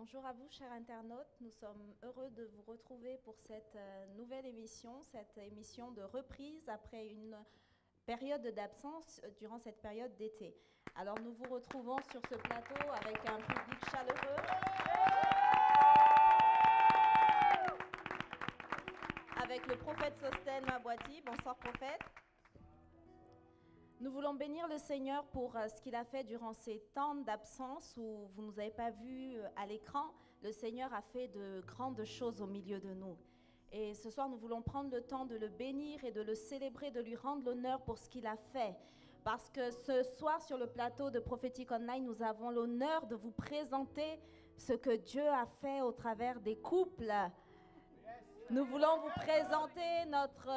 Bonjour à vous, chers internautes. Nous sommes heureux de vous retrouver pour cette nouvelle émission, cette émission de reprise après une période d'absence durant cette période d'été. Alors nous vous retrouvons sur ce plateau avec un public chaleureux, avec le prophète Sostène Mabwadi. Bonsoir prophète. Nous voulons bénir le Seigneur pour ce qu'il a fait durant ces temps d'absence où vous ne nous avez pas vus à l'écran. Le Seigneur a fait de grandes choses au milieu de nous. Et ce soir, nous voulons prendre le temps de le bénir et de le célébrer, de lui rendre l'honneur pour ce qu'il a fait. Parce que ce soir, sur le plateau de Prophétique Online, nous avons l'honneur de vous présenter ce que Dieu a fait au travers des couples. Nous voulons vous présenter notre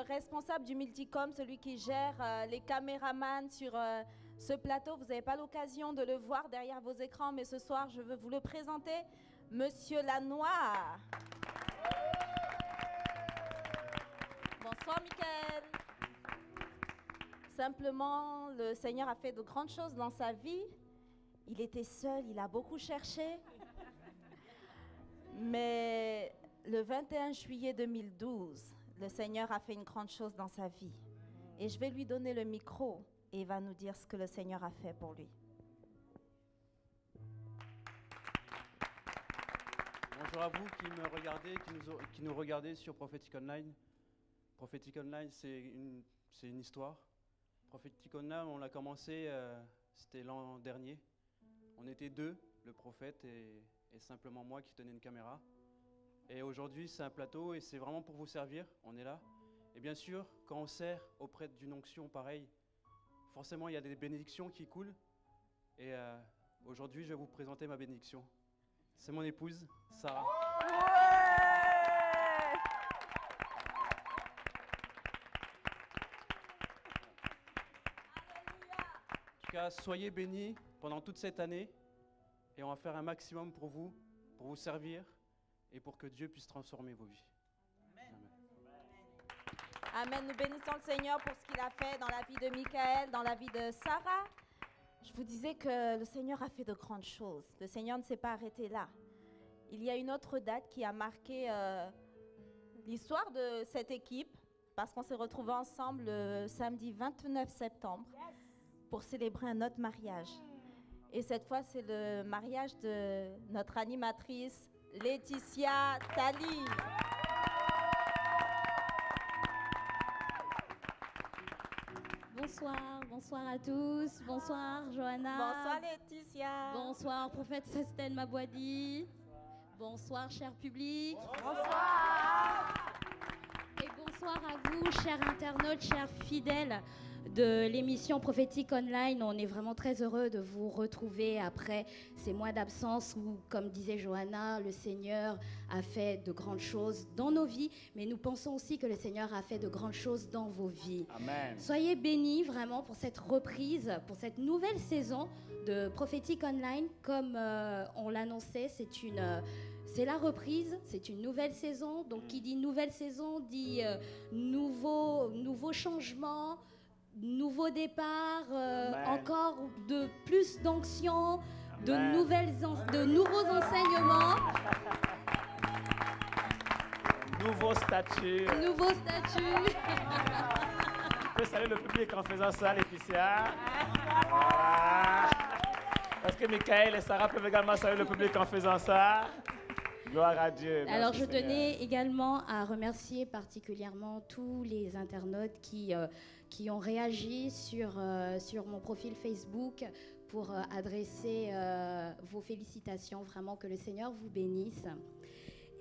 responsable du Multicom, celui qui gère les caméramans sur ce plateau. Vous n'avez pas l'occasion de le voir derrière vos écrans, mais ce soir, je veux vous le présenter, Monsieur Lanoir. Bonsoir, Michael. Simplement, le Seigneur a fait de grandes choses dans sa vie. Il était seul, il a beaucoup cherché. Mais le 21 juillet 2012, le Seigneur a fait une grande chose dans sa vie. Et je vais lui donner le micro et il va nous dire ce que le Seigneur a fait pour lui. Bonjour à vous qui me regardez, qui nous regardez sur Prophétique Online. Prophétique Online, c'est une histoire. Prophétique Online, on l'a commencé, c'était l'an dernier. On était deux, le prophète et simplement moi qui tenais une caméra. Et aujourd'hui, c'est un plateau et c'est vraiment pour vous servir. On est là. Et bien sûr, quand on sert auprès d'une onction pareille, forcément, il y a des bénédictions qui coulent. Et aujourd'hui, je vais vous présenter ma bénédiction. C'est mon épouse, Sarah. En tout cas, soyez bénis pendant toute cette année. Et on va faire un maximum pour vous servir. Et pour que Dieu puisse transformer vos vies. Amen. Amen. Nous bénissons le Seigneur pour ce qu'il a fait dans la vie de Michael, dans la vie de Sarah. Je vous disais que le Seigneur a fait de grandes choses. Le Seigneur ne s'est pas arrêté là. Il y a une autre date qui a marqué l'histoire de cette équipe, parce qu'on s'est retrouvés ensemble le samedi 29 septembre pour célébrer un autre mariage. Et cette fois, c'est le mariage de notre animatrice, Laetitia Tali. Bonsoir à tous. Bonsoir Johanna. Bonsoir Laetitia. Bonsoir prophète Sostène Mabwadi. Bonsoir cher public. Bonsoir. Et bonsoir à vous chers internautes, chers fidèles de l'émission Prophétique Online. On est vraiment très heureux de vous retrouver après ces mois d'absence où, comme disait Johanna, le Seigneur a fait de grandes choses dans nos vies, mais nous pensons aussi que le Seigneur a fait de grandes choses dans vos vies. Amen. Soyez bénis vraiment pour cette reprise, pour cette nouvelle saison de Prophétique Online. Comme on l'annonçait, c'est la reprise, c'est une nouvelle saison. Donc qui dit nouvelle saison dit nouveau changement, nouveau départ, encore de plus d'onction, de nouveaux enseignements. Nouveau statut. Nouveau statut. On peut saluer le public en faisant ça, Laetitia. Voilà. Est-ce que Michael et Sarah peuvent également saluer le public en faisant ça? Gloire à Dieu. Alors, je tenais également à remercier particulièrement tous les internautes qui ont réagi sur mon profil Facebook pour adresser vos félicitations. Vraiment, que le Seigneur vous bénisse.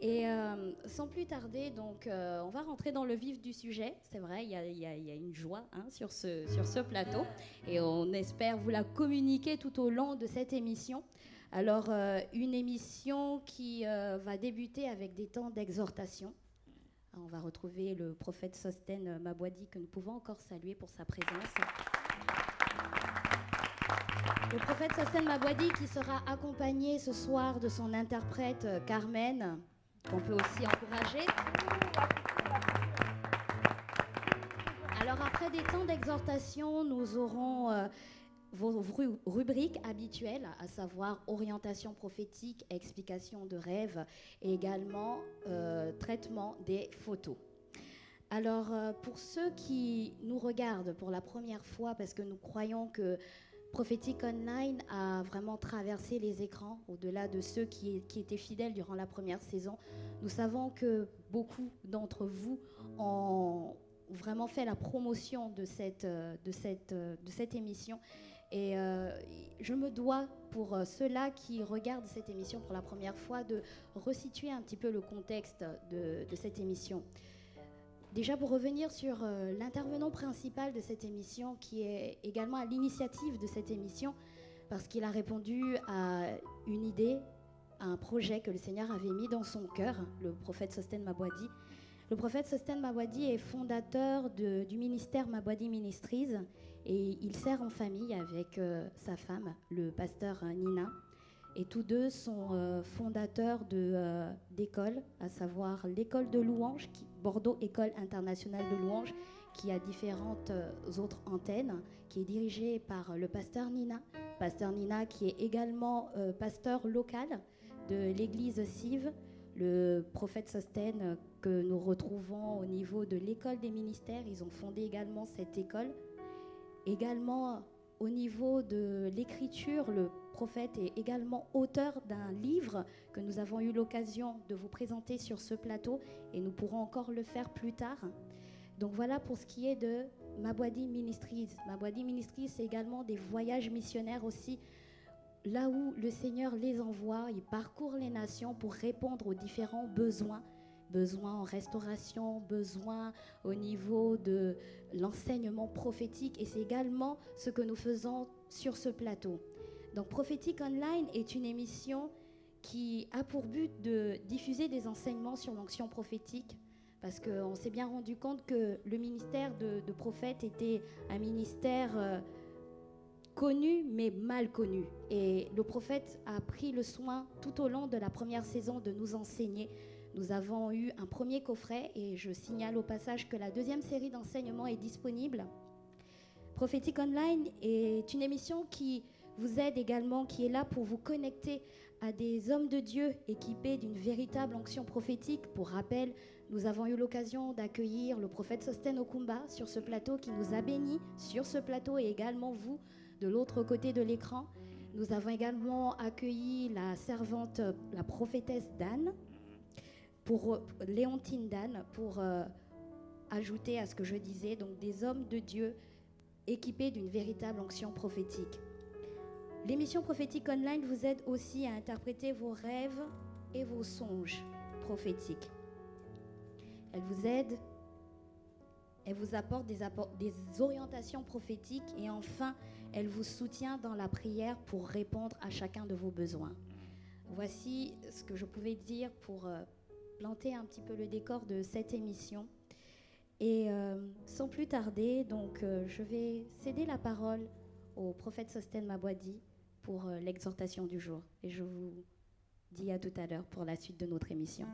Et sans plus tarder, donc, on va rentrer dans le vif du sujet. C'est vrai, il y a une joie sur ce plateau. Et on espère vous la communiquer tout au long de cette émission. Alors, une émission qui va débuter avec des temps d'exhortation. On va retrouver le prophète Sostène Mabwadi que nous pouvons encore saluer pour sa présence. Le prophète Sostène Mabwadi qui sera accompagné ce soir de son interprète Carmen, qu'on peut aussi encourager. Alors, après des temps d'exhortation, nous aurons vos rubriques habituelles, à savoir orientation prophétique, explication de rêves et également traitement des photos. Alors, pour ceux qui nous regardent pour la première fois, parce que nous croyons que Prophétique Online a vraiment traversé les écrans, au-delà de ceux qui étaient fidèles durant la première saison, nous savons que beaucoup d'entre vous ont vraiment fait la promotion de cette émission. Et je me dois, pour ceux-là qui regardent cette émission pour la première fois, de resituer un petit peu le contexte de cette émission. Déjà, pour revenir sur l'intervenant principal de cette émission, qui est également à l'initiative de cette émission, parce qu'il a répondu à une idée, à un projet que le Seigneur avait mis dans son cœur, le prophète Sostène Mabwadi. Le prophète Sostène Mabwadi est fondateur du ministère Mabwadi Ministries, et il sert en famille avec sa femme, le pasteur Nina. Et tous deux sont fondateurs d'écoles, à savoir l'école de louanges, Bordeaux École internationale de louanges, qui a différentes autres antennes, qui est dirigée par le pasteur Nina. Pasteur Nina qui est également pasteur local de l'église Sive, le prophète Sostène que nous retrouvons au niveau de l'école des ministères. Ils ont fondé également cette école. Également, au niveau de l'écriture, le prophète est également auteur d'un livre que nous avons eu l'occasion de vous présenter sur ce plateau et nous pourrons encore le faire plus tard. Donc voilà pour ce qui est de Mabwadi Ministries. Mabwadi Ministries, c'est également des voyages missionnaires aussi, là où le Seigneur les envoie. Il parcourt les nations pour répondre aux différents besoins. Besoins en restauration, besoins au niveau de l'enseignement prophétique. Et c'est également ce que nous faisons sur ce plateau. Donc Prophétique Online est une émission qui a pour but de diffuser des enseignements sur l'onction prophétique, parce qu'on s'est bien rendu compte que le ministère de prophète était un ministère connu mais mal connu. Et le prophète a pris le soin tout au long de la première saison de nous enseigner. Nous avons eu un premier coffret et je signale au passage que la deuxième série d'enseignements est disponible. Prophétique Online est une émission qui vous aide également, qui est là pour vous connecter à des hommes de Dieu équipés d'une véritable onction prophétique. Pour rappel, nous avons eu l'occasion d'accueillir le prophète Sostène Okumba sur ce plateau, qui nous a bénis sur ce plateau, et également vous de l'autre côté de l'écran. Nous avons également accueilli la servante, la prophétesse Dan, pour Léontine Dan, pour ajouter à ce que je disais, donc des hommes de Dieu équipés d'une véritable onction prophétique. L'émission Prophétique Online vous aide aussi à interpréter vos rêves et vos songes prophétiques. Elle vous aide, elle vous apporte des orientations prophétiques, et enfin, elle vous soutient dans la prière pour répondre à chacun de vos besoins. Voici ce que je pouvais dire pour planter un petit peu le décor de cette émission. Et sans plus tarder, donc, je vais céder la parole au prophète Sostène Mabwadi pour l'exhortation du jour. Et je vous dis à tout à l'heure pour la suite de notre émission.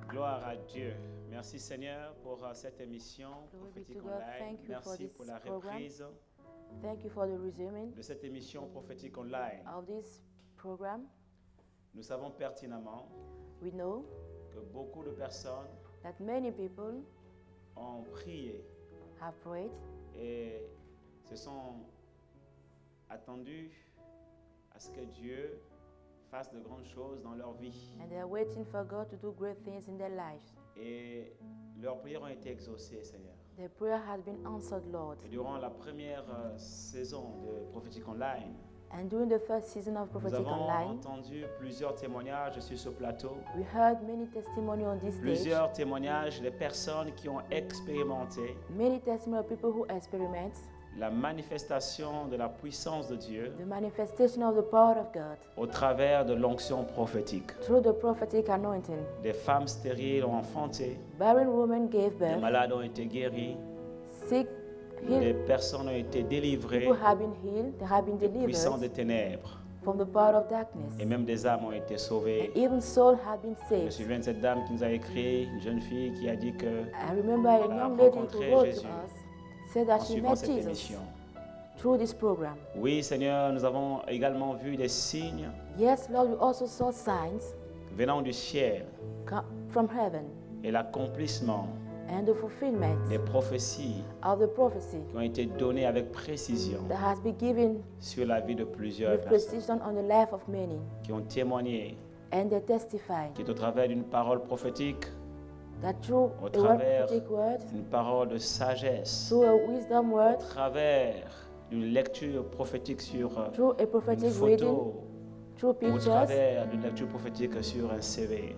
Gloire à Dieu. Merci Seigneur pour cette émission Prophétique Online. Merci pour la reprise. Thank you for the resuming de cette émission Prophétique Online. of this program. Nous savons pertinemment We know que beaucoup de personnes that many people ont prié have prayed et se sont attendus à ce que Dieu fasse de grandes choses dans leur vie. and they are waiting for God to do great things in their lives. Et leurs prières ont été exaucées, Seigneur. Their prayer has been answered, Lord. Et durant la première saison de Prophétique Online, And during the first season of nous Prophetic avons Online, entendu plusieurs témoignages sur ce plateau. we heard many testimonies on this stage. Plusieurs témoignages de personnes qui ont expérimenté Many testimonies of people who experiment la manifestation de la puissance de Dieu the manifestation of the power of God au travers de l'onction prophétique. through the prophetic anointing. Des femmes stériles ont enfanté, Barren women gave des birth, malades ont été guéris, sick des healed, personnes ont été délivrées people have been healed, they have been des puissants des delivered ténèbres. from the power of darkness. Et même des âmes ont été sauvées. And even souls have been Je me saved. souviens de cette dame qui nous a écrit, une jeune fille qui a dit que I remember a Elle a young lady rencontré who wrote Jésus to us, said that en she suivant met cette Jesus émission. through this program. Oui, Seigneur, nous avons également vu des signes Yes, Lord, we also saw signs venant du ciel from heaven et l'accomplissement and the fulfillment des prophéties of the prophecy qui ont été données avec précision that has been given sur la vie de plusieurs with personnes precision on the life of many. qui ont témoigné And they testify qui est au travers d'une parole prophétique, that through au a travers prophetic word, d'une parole de sagesse, through a wisdom au word, travers d'une lecture prophétique sur through a une prophetic reading, photo, through au pictures, travers d'une lecture prophétique sur un CV.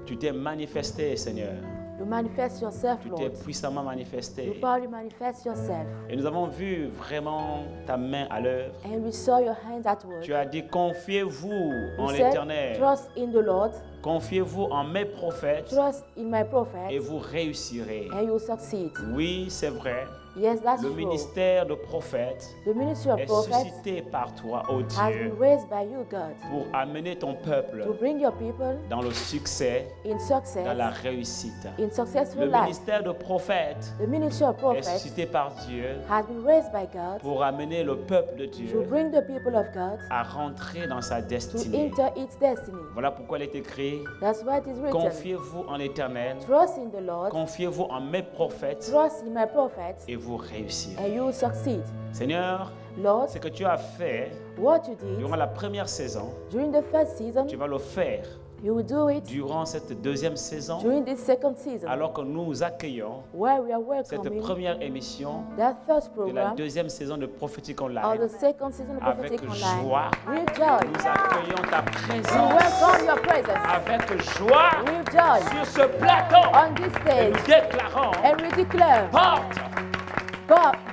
Tu t'es manifesté, Seigneur. you manifest yourself, Tu t'es Lord. puissamment You manifesté. powerfully manifest yourself. Et nous avons vu vraiment ta main à l'œuvre. And we saw your hands at work. Tu as dit, confiez-vous en You said, l'Éternel. trust in the Lord, Confiez-vous en mes prophètes trust in my et prophet, vous réussirez. and you will succeed. Oui, c'est vrai. Yes, that's Le true. ministère de prophète The ministry of est prophets suscité par toi, ô has Dieu, been raised by you, God, pour amener ton peuple to bring your people dans le succès, in dans la success, réussite. in successful Le life. ministère de prophète The ministry of est prophets suscité par Dieu has been raised by God pour amener le peuple de to Dieu bring the people of God à rentrer dans sa to destinée. enter its destiny. Voilà pourquoi il est écrit, That's why it is written. confiez-vous en l'Éternel, Trust in the Lord, confiez-vous en mes prophètes trust in my prophets, et vous réussirez. and you will succeed. Seigneur, Lord, ce que tu as fait what you did durant la première saison, during the first season, tu vas le faire you will do it durant cette deuxième saison, during this second season, alors que nous accueillons where we are cette welcoming première émission that first de la program deuxième saison de Prophétique of Online. the second season of Avec Prophetic Online. joie, With joy. nous accueillons ta We présence welcome your presence. avec joie With joy sur ce plateau. on this Et nous stage. déclarons And we declare, porte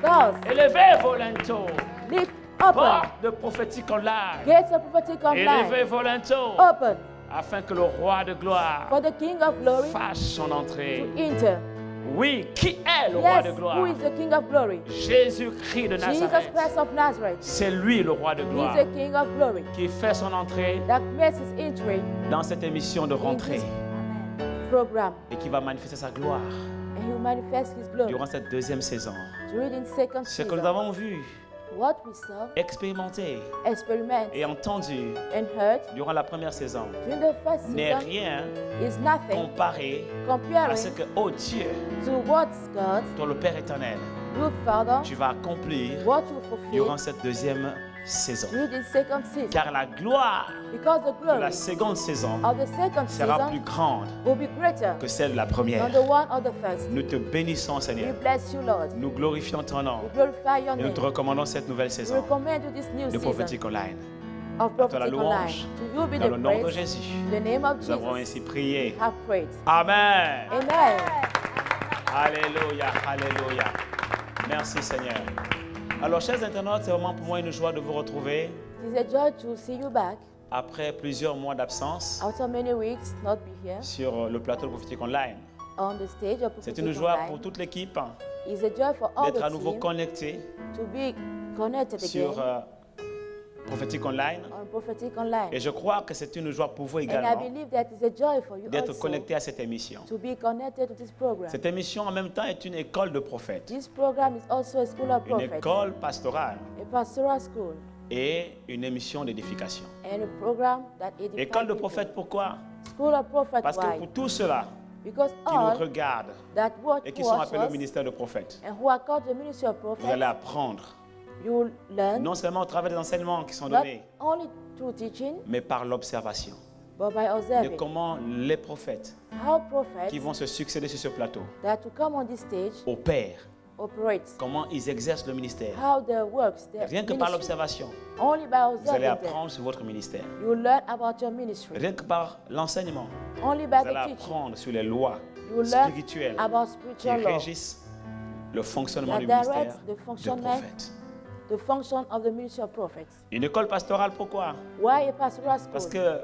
doors, élevée volento, lift open, porte de Prophétique Online, gates of Prophetic élevée Online, volento, open afin que le roi de gloire for the King of Glory fasse son to entrée. enter. Oui, qui est le roi Yes, de who gloire? is the King of Glory? Jésus-Christ de Jesus Nazareth. Christ of Nazareth. C'est lui le roi de He is gloire the King of Glory qui fait son entrée that makes his entry dans cette émission de rentrée program, et qui va manifester sa gloire and he will manifest his glory durant cette deuxième saison. during the second Ce que nous season. avons vu, What we saw, expérimenté experiment, et entendu and heard durant la première saison during the first n'est season rien is nothing comparé à comparing ce que, oh Dieu, to what God, toi le Père éternel, your Father, tu vas accomplir what you fulfill durant cette deuxième saison. during the second season. Car la gloire Because the de la glory seconde saison of the second sera plus season grande will be greater que celle de la première. than the one of the first. Nous te bénissons, We Seigneur. bless you, Lord. Nous glorifions ton nom. We glorify your Et nous name. te recommandons cette nouvelle We saison recommend you this new de season Prophétique Online. of À toi la Prophetic Online. louange. To you be Dans the le nom de praise. Jésus, In the name of nous avons Jesus, ainsi prié. have prayed. Amen. Amen. Alléluia, alléluia. Merci Seigneur. Alors, chers internautes, c'est vraiment pour moi une joie de vous retrouver It is a joy to see you back après plusieurs mois d'absence after many weeks not be here sur le plateau de Prophétique Online. on the stage of C'est Prophetic une joie Online. pour toute l'équipe It's a joy for all d'être à the nouveau team connectés to be connected sur again Prophétique Online. on Prophetic Online. Et je crois que c'est une joie pour vous And I également believe that it's a joy for you d'être also connectés à cette émission. to be connected to this program. Cette émission en même temps est une école de prophètes, This program is also a school of une prophets, école pastorale a pastoral school, et une émission d'édification. and a program that edifies École de people. prophètes, pourquoi? School of prophets, Parce que why? pour tous ceux-là Because qui nous all regardent that watch et qui sont appelés au us ministère de prophètes, and who are called the ministry of vous allez prophets, apprendre, you will learn non seulement au travers des enseignements qui sont not donnés, only through teaching, mais par l'observation but by de observing comment les prophètes how prophets qui vont se succéder sur ce plateau that to come on this stage opèrent, operate, comment ils exercent le ministère. how their works, their Rien que par ministry. l'observation, Only by vous allez observing them, apprendre sur votre ministère. you will learn about your ministry. Rien que par l'enseignement, Only by vous allez the teaching, apprendre sur les lois you will learn spirituelles about qui spiritual law régissent le fonctionnement that du ministère directs the de functionment, prophète. the function of the ministry of prophets. Une école pastorale, pourquoi? Why a pastoral school? Parce que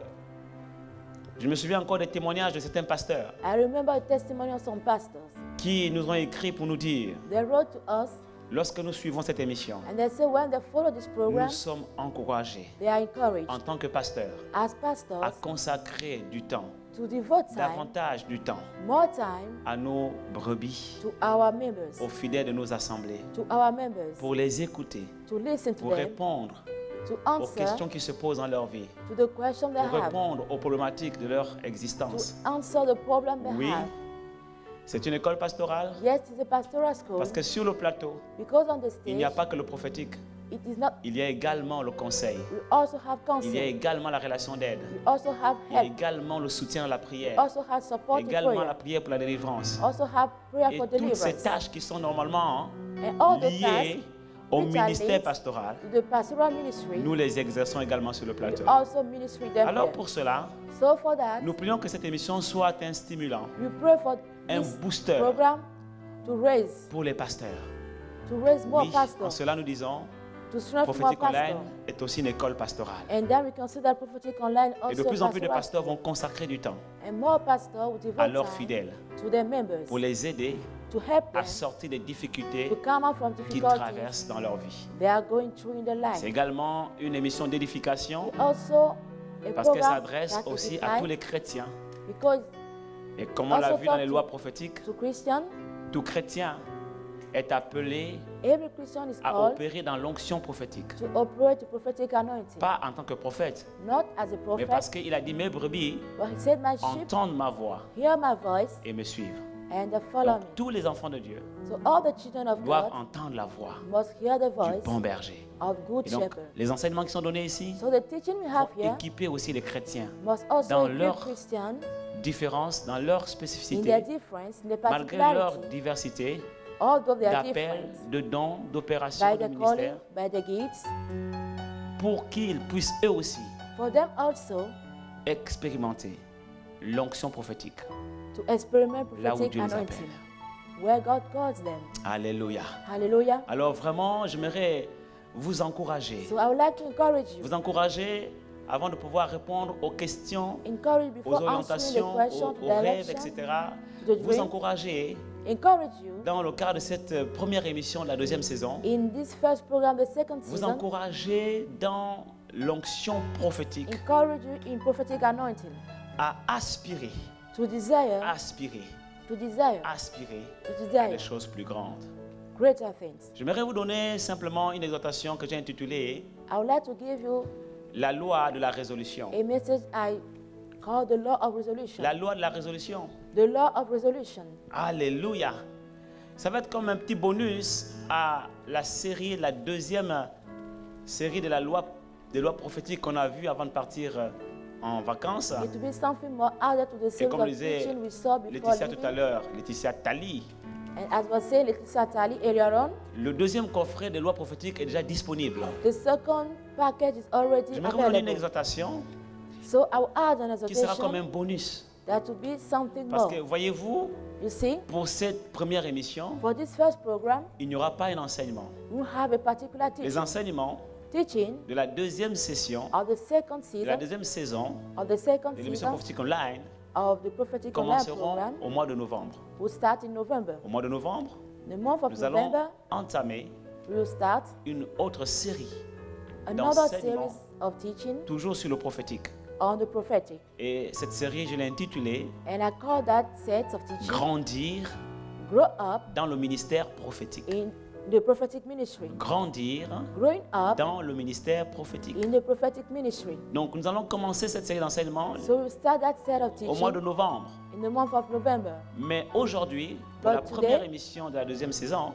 je me souviens encore des témoignages de certains pasteurs I remember a testimony of some pastors. qui nous ont écrit pour nous dire They wrote to us Lorsque nous suivons cette émission, And they say when they follow this program, nous sommes encouragés they are encouraged en tant que pasteurs as à pastors consacrer du temps, to devote time, davantage du temps, more time à nos brebis, to our members, aux fidèles de nos assemblées, to our members, pour les écouter, to listen to pour them, répondre to aux answer questions qui se posent dans leur vie, to the question they pour have, répondre aux problématiques de leur to existence. answer the problem they Oui, have. c'est une école pastorale Yes, it's a pastoral school parce que sur le plateau, because on the il n'y a stage, pas que le prophétique, it is not. il y a également le conseil, We also have il y a counsel. également la relation d'aide, We also have il y a help. également le soutien à la prière, Also have support to également la prayer. prière pour la délivrance. Also have prayer Et for toutes ces deliverance. tâches qui sont normalement And all the liées tasks au which are ministère linked pastoral, to the pastoral ministry, nous les exerçons également sur le we plateau. also ministry them Alors there. pour cela, So for that, nous prions que cette émission soit un stimulant, we pray for un this booster program to raise pour les pasteurs. more Oui, en pastors, cela nous disons, to strengthen more Prophétique Online pastors. est aussi une école pastorale. And then we consider prophetic online Et de also plus en plus de pastoral pasteurs school. vont consacrer du temps And more pastors will à devote leurs time fidèles to their members pour les aider to help à them sortir des difficultés to come out from qu'ils difficulties traversent dans leur vie. they are going through in their life. C'est également une émission d'édification Also a parce qu'elle program s'adresse that aussi is à tous designed les chrétiens. because Et comme on l'a Also vu dans les talk lois prophétiques, to Christian, tout chrétien est appelé every Christian is à called opérer dans l'onction prophétique. to operate the prophetic anointing. Pas en tant que prophète, Not as a mais prophet, parce qu'il a dit mes brebis but he said, my sheep entendent ma voix hear my voice et me suivent. and they follow Donc, me. tous les enfants de Dieu So all the children of doivent God entendre la voix must hear the du voice bon berger. of good Et donc, shepherd. les enseignements qui sont donnés ici So the teaching we have vont here équiper aussi les chrétiens. must also dans equip leur Christian Différence dans leur in spécificité, their difference, in their malgré leur particularity, diversité although they are d'appels, different, de dons, d'opérations, by de the calling, ministères, by the gifts, pour qu'ils puissent eux aussi for them also expérimenter l'onction prophétique. to experiment Là où prophetic Dieu les anointing, appelle. where God calls them. Alléluia. Hallelujah. Alors vraiment, j'aimerais vous encourager. So I would like to encourage you. Vous encourager avant de pouvoir répondre aux questions, Encourage aux before answering orientations, the question, aux, to aux rêves, direction, etc. to the Vous dream. encourager Encourage you dans le cadre de cette première émission de la deuxième saison. in this first program, the second Vous season. encourager dans l'onction prophétique Encourage you in prophetic anointing à aspirer, to desire, aspirer, to desire, aspirer to à desire des choses plus grandes. greater things. J'aimerais vous donner simplement une exhortation que j'ai intitulée I would like to give you La loi de la résolution. a message I call the law of resolution. La loi de la résolution. The law of resolution. Alléluia. Ça va être comme un petit bonus à la série, la deuxième série de la loi, des lois prophétiques qu'on a vues avant de partir en vacances. It will be something more added to the Et series comme of le disait teaching we saw before Laetitia tout à leaving. l'heure, Laetitia Tali, And as was saying, Laetitia Tali earlier on, le deuxième coffret des lois prophétiques est déjà disponible. the second package is already J'aimerais vous donner une available. exhortation So I will add an qui sera comme exhortation un bonus. that will be something Parce more. que voyez-vous, You see, pour cette première émission, for this first program, il n'y aura pas un enseignement. we have a particular Les teaching. enseignements Teaching de la deuxième session, of the second de la season, deuxième saison of the second de l'émission season prophétique online of the prophetic online commenceront program au mois de novembre. will start in November. Au mois de novembre, The month of nous allons November, entamer we will start une autre série, another d'enseignements. series of teaching toujours sur le prophétique. on the prophetic. Et cette série, je l'ai intitulée And I call that set of teaching Grandir Grow Up dans le ministère prophétique. in the prophetic ministry. Grandir Growing up dans le ministère prophétique. in the prophetic ministry. Donc nous allons commencer cette série d'enseignements So we'll start that set of au mois de teaching novembre. in the month of November. Mais aujourd'hui, pour But la today, première émission de la deuxième saison,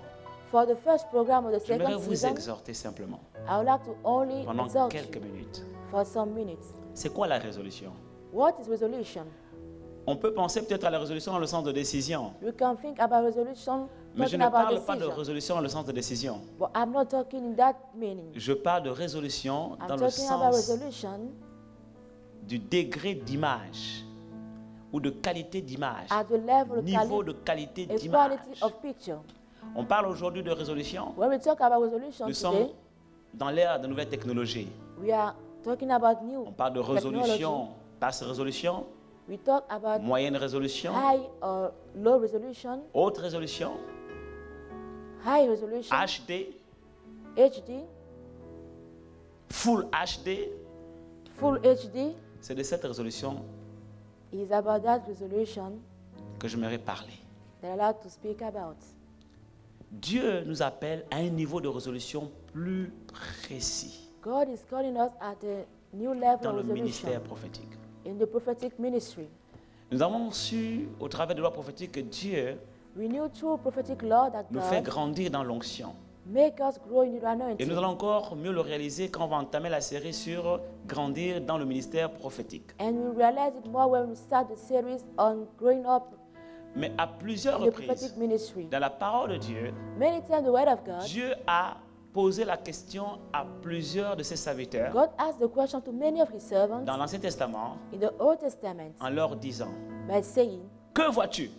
For the first program of the j'aimerais second vous season, exhorter simplement I would like to only pendant exhort quelques you minutes. for some minutes. C'est quoi la résolution? What is resolution? On peut penser peut-être à la résolution dans le sens de décision, You can think about resolution mais je talking ne about parle pas de decision. résolution dans le sens de décision. But I'm not talking in that meaning. Je parle de résolution I'm dans le talking about sens resolution du degré d'image ou de qualité d'image, at the level of niveau de qualité a d'image. quality of picture. On parle aujourd'hui de résolution. When we talk about resolution Nous today, sommes dans l'ère de nouvelles technologies. we are talking about new On parle de technology. résolution, basse résolution, We talk about moyenne résolution, high or low resolution, haute résolution, high resolution, HD, HD, Full HD. full HD. C'est de cette résolution Is about that resolution que j'aimerais parler. that I'm allowed to speak about. Dieu nous appelle à un niveau de résolution plus précis God is calling us at a new level dans of le resolution ministère prophétique. in the prophetic ministry. Nous avons su, au travers de la prophétique, que Dieu We knew through prophetic law that nous fait God grandir dans l'onction. make us grow in the Et nous anointing. allons encore mieux le réaliser quand on va entamer la série sur grandir dans le ministère prophétique. And we realize it more when we start the series on growing up Mais à plusieurs in the reprises, prophetic ministry. dans la parole de Dieu, Many times the word of God, Dieu a posé la question à plusieurs de ses serviteurs God asked the question to many of his servants dans l'Ancien Testament in the Old Testament en leur disant, by saying, que vois-tu?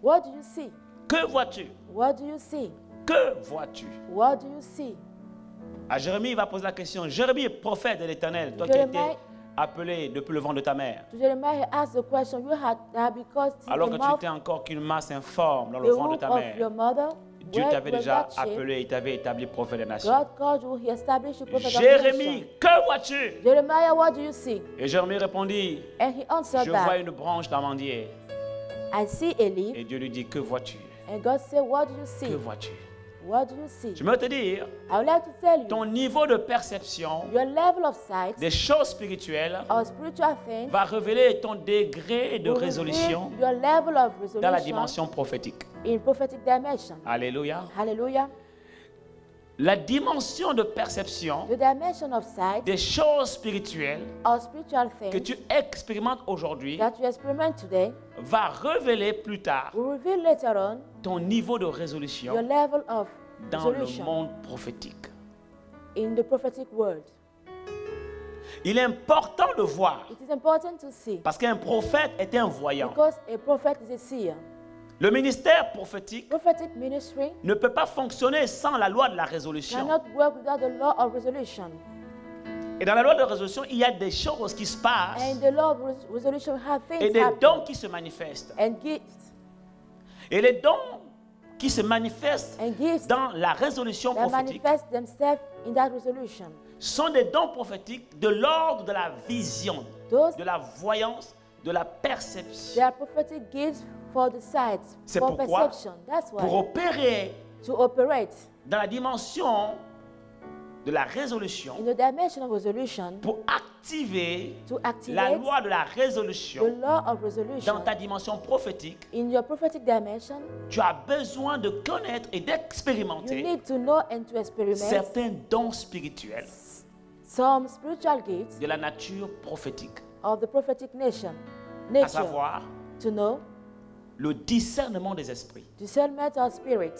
what do you see? Que vois-tu? What do you see? Que vois-tu? What do you see? À Jérémie, il va poser la question. Jérémie, prophète de l'Éternel, toi qui as été Jérémie- appelé depuis le ventre de ta mère, To Jeremiah, he asked the question, you had because alors the que tu mouth, n'étais encore qu'une masse informe dans the le ventre de womb ta of mère, your mother, Dieu where t'avait was déjà that shape? appelé et t'avait établi prophète des nations. God called you, he established you prophet of the Jérémie, nation. que vois-tu? Jeremiah, what do you see? Et Jérémie répondit, And he answered je vois back, une branche d'amandier. I see a leaf. Et Dieu lui dit, que vois-tu? And God said, what do you Que see? vois-tu? What do you see? Je veux te dire, I would like to tell you, ton niveau de perception your level of sight des choses spirituelles or spiritual things va révéler ton degré de will résolution reveal your level of dans la resolution dimension prophétique. in prophetic dimension. Alléluia. Hallelujah. La dimension de perception The dimension of sight des choses spirituelles or spiritual que things tu expérimentes aujourd'hui that you experiment today va révéler plus tard will reveal later on ton niveau de your résolution level of dans le resolution monde prophétique. in the prophetic world. Il est important de voir, It is important to see parce qu'un prophète est un voyant. because a prophet is a seer. Le ministère prophétique Prophetic ministry ne peut pas fonctionner sans la loi de la résolution. cannot work without the law of resolution. Et dans la loi de résolution, il y a des choses qui se passent And the law of resolution have et things des happen dons qui se manifestent. and gifts Et les dons qui se manifestent and gifts dans la résolution that prophétique manifest themselves in that resolution. sont des dons prophétiques de l'ordre de la vision, Those de la voyance, de la they perception. are prophetic gifts for the sight, C'est for pourquoi, perception. That's pour why opérer to operate dans la dimension de la résolution, in the dimension of resolution, pour activer to la activate loi de la the résolution law of resolution dans ta dimension prophétique, in your prophetic dimension, tu as besoin de connaître et you d'expérimenter need to know and to experiment certains dons spirituels some spiritual gifts de la nature prophétique, of the prophetic à nature, savoir to know le discernement des esprits, discernment of spirit,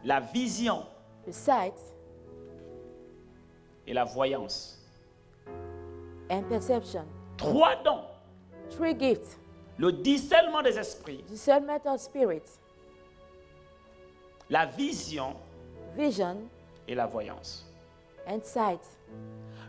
la vision the sight et la voyance. and perception. 3 dons, 3 gifts, le discernement des esprits, discernment of spirit, la vision vision et la voyance. and sight.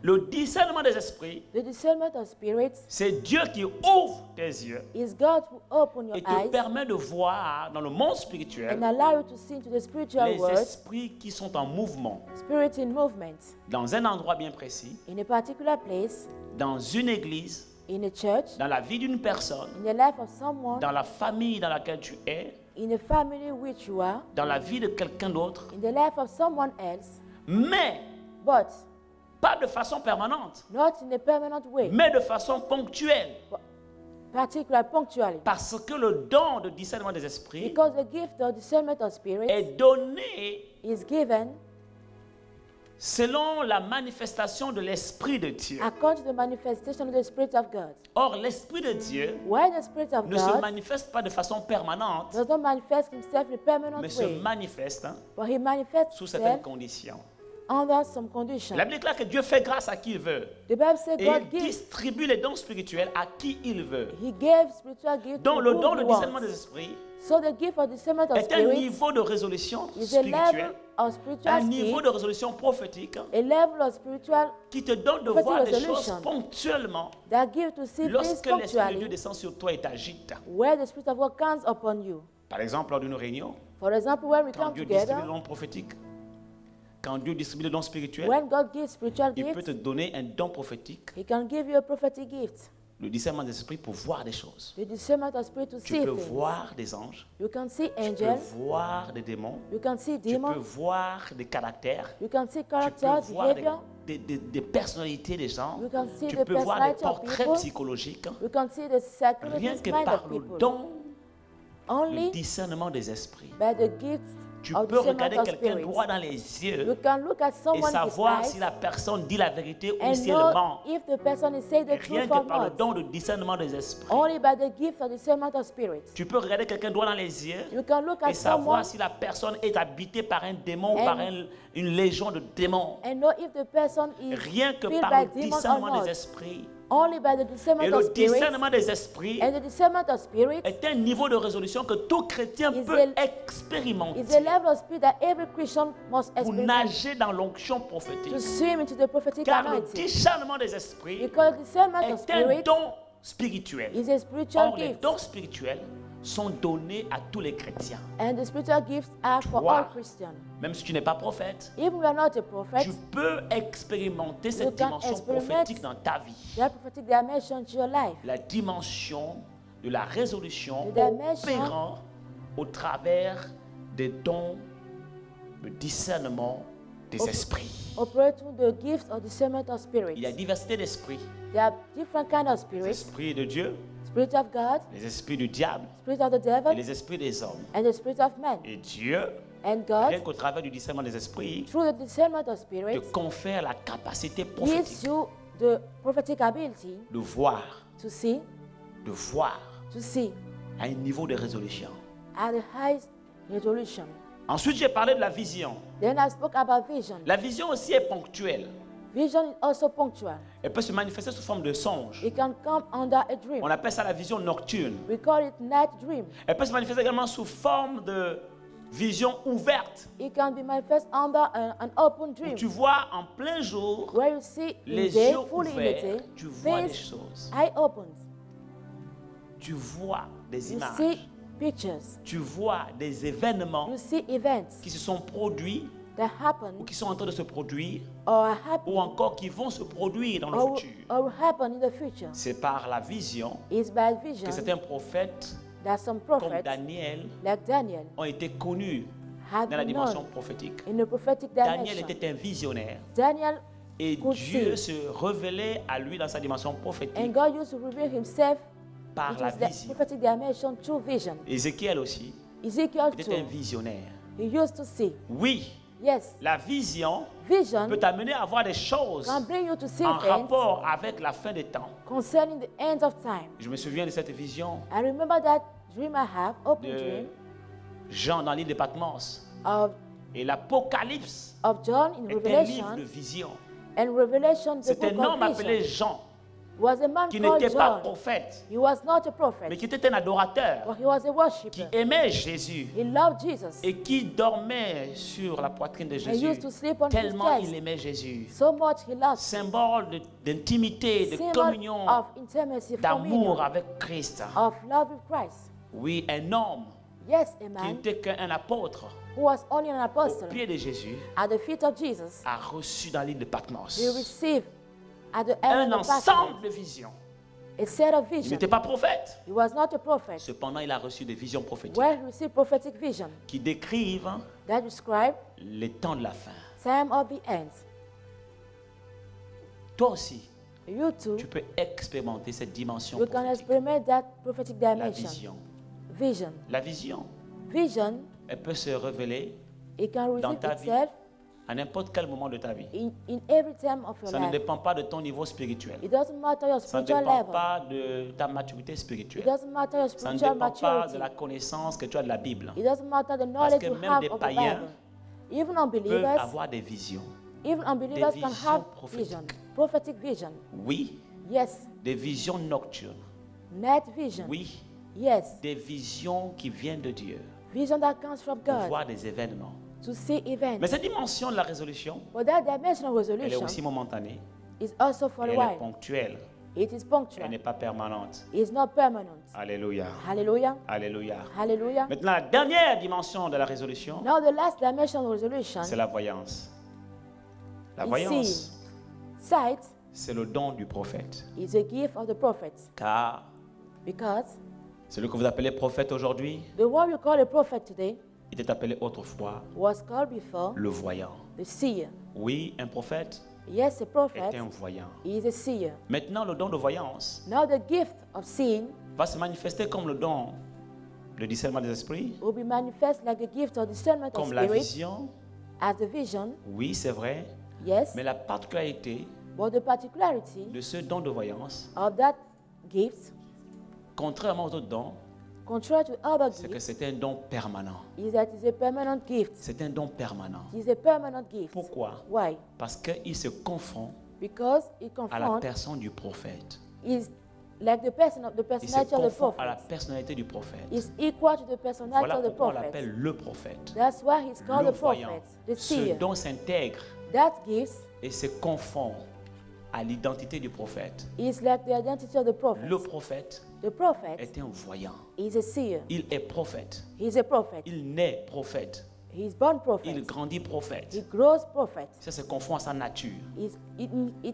Le discernement des esprits, The discernment of spirit c'est Dieu qui ouvre tes yeux is God who open your et te eyes permet de voir dans le monde and spirituel allow you to see into the spiritual les world, esprits qui sont en mouvement spirit in movement, dans un endroit bien précis, in a particular place, dans une église, in a church, dans la vie d'une personne, in the life of someone, dans la famille dans laquelle tu es, in a family which you are, dans la vie de quelqu'un d'autre, in the life of someone else, mais but pas de façon permanente, not in a permanent way, mais de façon ponctuelle. particular punctually. Parce que le don de discernement des esprits Because the gift of discernment of spirit est donné is given selon la manifestation de l'Esprit de Dieu. according to the manifestation of the Spirit of God. Or, l'Esprit de Dieu Why the Spirit of ne se God manifeste pas de façon permanente, does not manifest himself in a permanent mais se way, manifeste but he manifests sous certaines himself conditions. under some conditions. La Bible déclare que Dieu fait grâce à qui il veut. The Bible says Et God il gives, distribue les dons spirituels à qui il veut. he gave spiritual gifts Donc, to le whom don he de wants. discernement des esprits So the gift of discernment of est un spirit niveau de résolution is a spirituelle, level of un spiritual niveau skill, de résolution prophétique a level of spiritual qui te donne de prophetic voir des resolution choses ponctuellement that give to see things lorsque l'Esprit de Dieu punctually descend sur toi et t'agite. where the Spirit of God comes upon you. Par exemple, lors d'une réunion, For example, when we Quand come Dieu distribue together, le don prophétique, quand Dieu distribue le don spirituel, when God gives spiritual il peut te gifts, donner un don prophétique, He can give you a prophetic gift. le discernement des esprits pour voir des choses. The discernment of spirit to Tu see peux things. voir des anges, You can see tu peux angels. voir des démons, You can see tu peux demons. voir des caractères, You can see tu peux character, voir behavior. des personnalités des gens, You can see tu the peux voir des personality of portraits people. psychologiques. You can see the Rien psychological que mind par of le people. don, le Only discernement des esprits. by the gift Tu of peux regarder discernment of quelqu'un spirits. droit dans les You yeux can look at et someone savoir with si eyes la personne dit la vérité ou and si elle know ment. if the person is saying the Rien truth que or par le not. don de discernement des esprits. Only by the gift of discernment of spirits. Tu peux regarder quelqu'un droit dans les yeux You can look et at savoir someone si la personne est habitée par un démon ou And- par une légion de démons. and know if the person is Rien que filled par by le demons or discernement not. des esprits. Only by the Et discernment of le spirits. discernement des esprits And the discernment of spirits est un niveau de résolution que tout chrétien Is peut a- expérimenter is a level of spirit that every Christian must pour experience nager dans l'onction prophétique. to swim into the prophetic Car le anointing. discernement des esprits Because discernment of est un spirits don spirituel. is a spiritual Or, les gift. dons spirituels sont donnés à tous les chrétiens. And the spiritual gifts are for Wow. all Christians. Même si tu n'es pas prophète, Even we are not a prophet, tu peux expérimenter cette You can dimension experiment prophétique dans ta vie. there are prophetic dimension to your life. La dimension de la résolution The dimension- opérant au travers des dons de discernement des esprits. Operating the gifts of discernment of Il y a spirits. diversité d'esprits. There are different kind of Les spirits. esprits de Dieu, Spirit of God, les esprits du diable spirit of the et devil, les esprits des hommes. and the spirit of man. Et Dieu, And rien God, qu'au travers du discernement des esprits, through the discernment of te spirits, confère la capacité gives prophétique you the prophetic ability de voir to see à un niveau de résolution. at the highest resolution. Ensuite, j'ai parlé de la vision. Then I spoke about vision. La vision aussi est ponctuelle. Vision is also punctual. Elle peut se manifester sous forme de songe. It can come under a dream. On appelle ça la vision nocturne. We call it night dream. Elle peut se manifester également sous forme de vision ouverte. It can be manifest under an open Où dream, tu vois en plein jour, where you see in les day, yeux fully in the ouverts, day, tu vois des face choses. eye opens. Tu vois des You images. see pictures. Tu vois des événements You see events qui se sont produits that ou happen qui sont en train de se produire or happen ou encore qui vont se produire dans le or, futur. or will happen in the future. C'est par la vision It's by que vision certains prophètes that some comme prophets, Daniel like Daniel, ont été connus have dans la been dimension known prophétique. in the prophetic Daniel dimension. était un visionnaire Daniel, et could Dieu see. se révélait à lui dans sa dimension and prophétique God used to reveal himself, par which la is the vision. prophetic dimension through vision. Ézéchiel aussi Ezekiel était un too, visionnaire. he used to see. Oui, Yes, la vision vision peut t'amener à voir des choses can bring you to see en things rapport avec la fin des temps. concerning the end of time. Je me souviens de cette vision I remember that dream I have, open de dream, Jean dans l'île de Patmos. of Et l'Apocalypse John in est un livre de Revelation, vision. and Revelation, the C'est un book homme of appelé vision, Jean was a man qui called n'était pas John. prophète, He was not a mais prophet, qui était un adorateur, but he was a qui worshipper. aimait Jésus He loved Jesus. et qui dormait sur la poitrine de He Jésus. used to sleep on his Tellement il chest. aimait Jésus. So much he loved. Symbole d'intimité, de Symbol communion, of intimacy, d'amour communion, avec Christ. of love with Christ. Oui, un homme Yes, a qui man n'était qu'un apôtre who was only an au apostle pied de Jésus at the feet of Jesus. a reçu dans l'île de Patmos He received at the un end of ensemble de visions. a set of Il vision. n'était pas prophète. He was not a prophet. Cependant, il a reçu des visions prophétiques Where he received prophetic vision qui décrivent that describe les temps de la fin. time of the end. Toi aussi, You too, tu peux expérimenter cette dimension you can prophétique. experiment that prophetic La dimension. vision. Vision. La vision, Vision, elle peut se révéler it can Dans reveal ta vie. itself à n'importe quel moment de ta vie. in every time of your Ça ne life. dépend pas de ton niveau spirituel. It doesn't matter your Ça ne spiritual dépend level. pas de ta maturité It spirituelle. doesn't matter your Ça ne spiritual dépend pas de maturity. la connaissance que tu as de la Bible. It doesn't matter the knowledge que you même have des of the païens Bible. Even Peuvent unbelievers, avoir des visions. even unbelievers can visions have prophétiques. vision, prophetic vision. Oui, Yes, des visions nocturnes. night vision. Oui, Yes, des visions qui viennent de Dieu vision that comes from pour God voir des événements. to see events. Mais cette dimension de la résolution, But that dimension of elle est resolution aussi momentanée is also for et a elle est while. ponctuelle. It is Elle punctual. n'est pas permanente. It's not permanent. Alléluia. Hallelujah. Alléluia. Hallelujah. Maintenant, la dernière dimension de la résolution, Now the last dimension of resolution c'est la voyance. La is voyance, seeing. Sight c'est le don du prophète. is a gift of the prophet. Car Because celui que vous appelez prophète aujourd'hui, the one you call a prophet today il était appelé autrefois was called before le voyant. the seer. Oui, un prophète Yes, a prophet est un voyant. is a seer. Maintenant, le don de voyance Now the gift of seeing va se manifester comme le don de discernement des esprits, will be manifest like the gift of discernment of comme la spirit vision. as the vision. Oui, c'est vrai. Yes, Mais la particularité but the particularity de ce don de voyance, of that gift, contrairement aux autres dons, contrary to other c'est que gifts, c'est un don permanent. is that it's a permanent gift. C'est un don permanent. It's a permanent gift. Pourquoi? Why? Parce qu'il se confond Because it à la confronts personne du prophète. is like the person of the Il se personality of the confond à la prophet. personnalité du prophète. Is equal to the personality Voilà of the pourquoi on prophet. l'appelle le prophète. That's why he's called Le the voyant. prophet, the Ce seer. don s'intègre That gift et se confond à l'identité du prophète. is like the identity of the prophet. Le prophète The prophet est un voyant. is a seer. Il est prophète. He's a prophet. Il naît prophète. He's born prophet. Il grandit prophète. He grows prophet. Ça se confond à sa nature. It